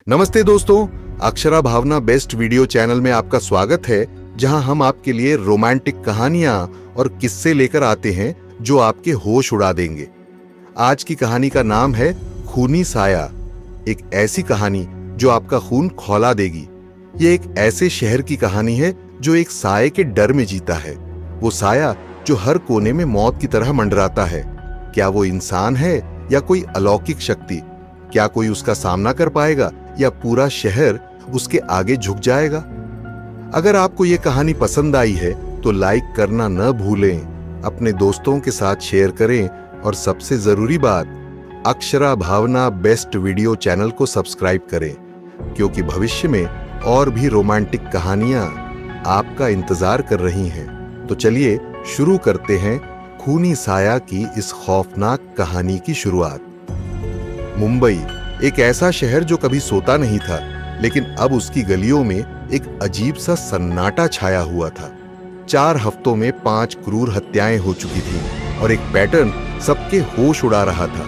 नमस्ते दोस्तों, अक्षरा भावना best video channel में आपका स्वागत है, जहां हम आपके लिए रोमांटिक कहानियां और किस्से लेकर आते हैं जो आपके होश उड़ा देंगे। आज की कहानी का नाम है खूनी साया। एक ऐसी कहानी जो आपका खून खौला देगी। ये एक ऐसे शहर की कहानी है जो एक साये के डर में जीता है। वो साया जो हर कोने में मौत की तरह मंडराता है। क्या वो इंसान है या कोई अलौकिक शक्ति? क्या कोई उसका सामना कर पाएगा या पूरा शहर उसके आगे झुक जाएगा? अगर आपको ये कहानी पसंद आई है तो लाइक करना न भूलें, अपने दोस्तों के साथ शेयर करें और सबसे जरूरी बात, अक्षरा भावना बेस्ट वीडियो चैनल को सब्सक्राइब करें, क्योंकि भविष्य में और भी रोमांटिक कहानियां आपका इंतजार कर रही हैं। तो चलिए शुरू करते हैं खूनी साया की इस खौफनाक कहानी की शुरुआत। मुंबई एक ऐसा शहर जो कभी सोता नहीं था, लेकिन अब उसकी गलियों में एक अजीब सा सन्नाटा छाया हुआ था। 4 हफ्तों में 5 क्रूर हत्याएं हो चुकी थीं और एक पैटर्न सबके होश उड़ा रहा था।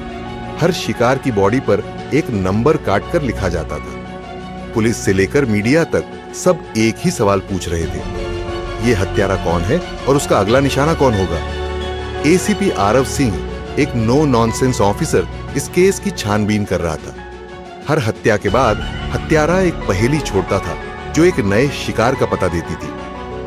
हर शिकार की बॉडी पर एक नंबर काटकर लिखा जाता था। पुलिस से लेकर मीडिया तक सब एक ही सवाल पूछ रहे थे, ये हत्यारा कौन है और उसका अगला निशाना कौन होगा? एसीपी आरव सिंह, एक नो नॉनसेंस ऑफिसर, इस केस की छानबीन कर रहा था। हर हत्या के बाद हत्यारा एक पहेली छोड़ता था जो एक नए शिकार का पता देती थी।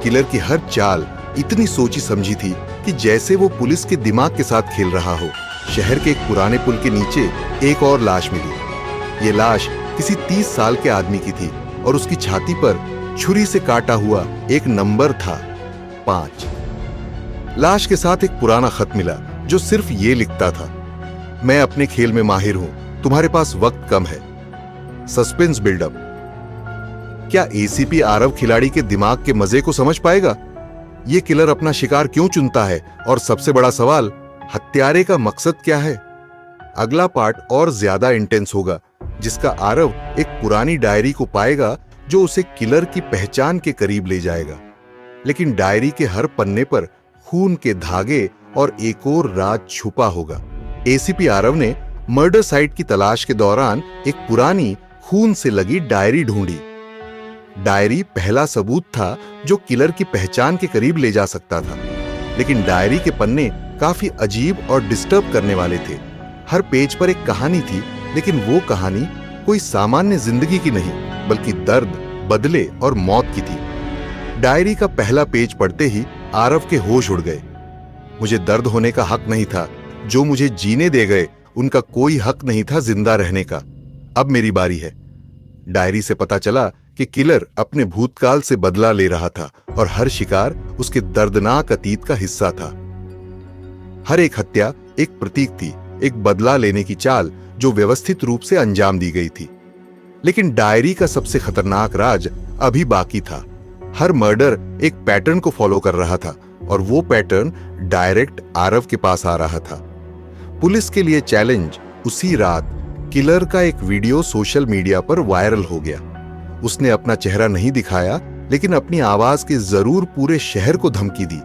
किलर की हर चाल इतनी सोची समझी थी कि जैसे वो पुलिस के दिमाग के साथ खेल रहा हो। शहर के एक पुराने पुल के नीचे एक और लाश मिली। ये लाश किसी 30 साल के आदमी की थी और उसकी छाती पर छुरी से काटा हुआ एक नंबर था, 5। लाश के साथ एक पुराना खत मिला जो सिर्फ ये लिखता था, मैं अपने खेल में माहिर हूं, तुम्हारे पास वक्त कम है। Suspense buildup. क्या एसीपी आरव खिलाड़ी के दिमाग के मजे को समझ पाएगा? ये किलर अपना शिकार क्यों चुनता है? और सबसे बड़ा सवाल, हत्यारे का मकसद क्या है? अगला पार्ट और ज्यादा इंटेंस होगा, जिसका आरव एक पुरानी डायरी को पाएगा जो उसे किलर की पहचान के करीब ले जाएगा। लेकिन डायरी के हर पन्ने पर खून के धागे और एक और राज छुपा होगा। एसीपी आरव ने मर्डर साइट की तलाश के दौरान एक पुरानी खून से लगी डायरी ढूंढी। डायरी पहला सबूत था जो किलर की पहचान के करीब ले जा सकता था। लेकिन डायरी के पन्ने काफी अजीब और डिस्टर्ब करने वाले थे। हर पेज पर एक कहानी थी, लेकिन वो कहानी कोई सामान्य जिंदगी की नहीं, बल्कि दर्द, बदले और मौत की थी। डायरी का पहला पेज पढ़ते ही आरव के होश उड़ गए। मुझे दर्द होने का हक नहीं था, जो मुझे जीने दे गए उनका कोई हक नहीं था जिंदा रहने का। अब मेरी बारी है। डायरी से पता चला कि किलर अपने भूतकाल से बदला ले रहा था और हर शिकार उसके दर्दनाक अतीत का हिस्सा था। हर एक हत्या एक प्रतीक थी, एक बदला लेने की चाल जो व्यवस्थित रूप से अंजाम दी गई थी। लेकिन डायरी का सबसे खतरनाक राज अभी बाकी था। हर मर्डर एक पैटर्न को फॉलो कर रहा था और वो पैटर्न डायरेक्ट आरव के पास आ रहा था। पुलिस के लिए चैलेंज, उसी रात किलर का एक वीडियो सोशल मीडिया पर वायरल हो गया। उसने अपना चेहरा नहीं दिखाया, लेकिन अपनी आवाज के जरूर पूरे शहर को धमकी दी,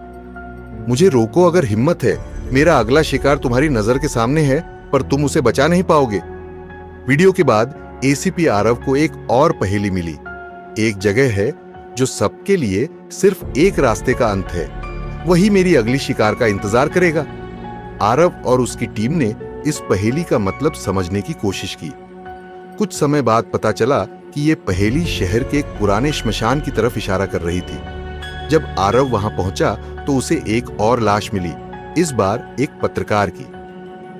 मुझे रोको अगर हिम्मत है, मेरा अगला शिकार तुम्हारी नजर के सामने है, पर तुम उसे बचा नहीं पाओगे। वीडियो के बाद एसीपी आरव को एक और पहेली मिली। एक जगह है जो सबके लिए सिर्फ एक रास्ते का अंत है, वही मेरी अगली शिकार का इंतजार करेगा। आरव और उसकी टीम ने इस पहेली का मतलब समझने की कोशिश की। कुछ समय बाद पता चला कि यह पहेली शहर के एक पुराने श्मशान की तरफ इशारा कर रही थी। जब आरव वहां पहुंचा तो उसे एक और लाश मिली, इस बार एक पत्रकार की।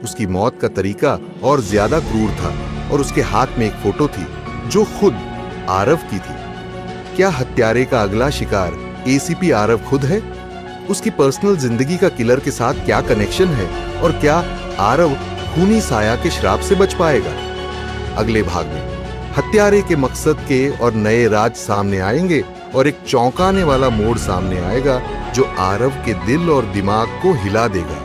उसकी मौत का तरीका और ज्यादा क्रूर था और उसके हाथ में एक फोटो थी जो खुद आरव की थी। क्या हत्यारे का अगला शिकार एसीपी आरव खुद है? उसकी पर्सनल जिंदगी का किलर के साथ क्या कनेक्शन है और क्या आरव खूनी साया के श्राप से बच पाएगा? अगले भाग में हत्यारे के मकसद के और नए राज सामने आएंगे और एक चौंकाने वाला मोड़ सामने आएगा जो आरव के दिल और दिमाग को हिला देगा।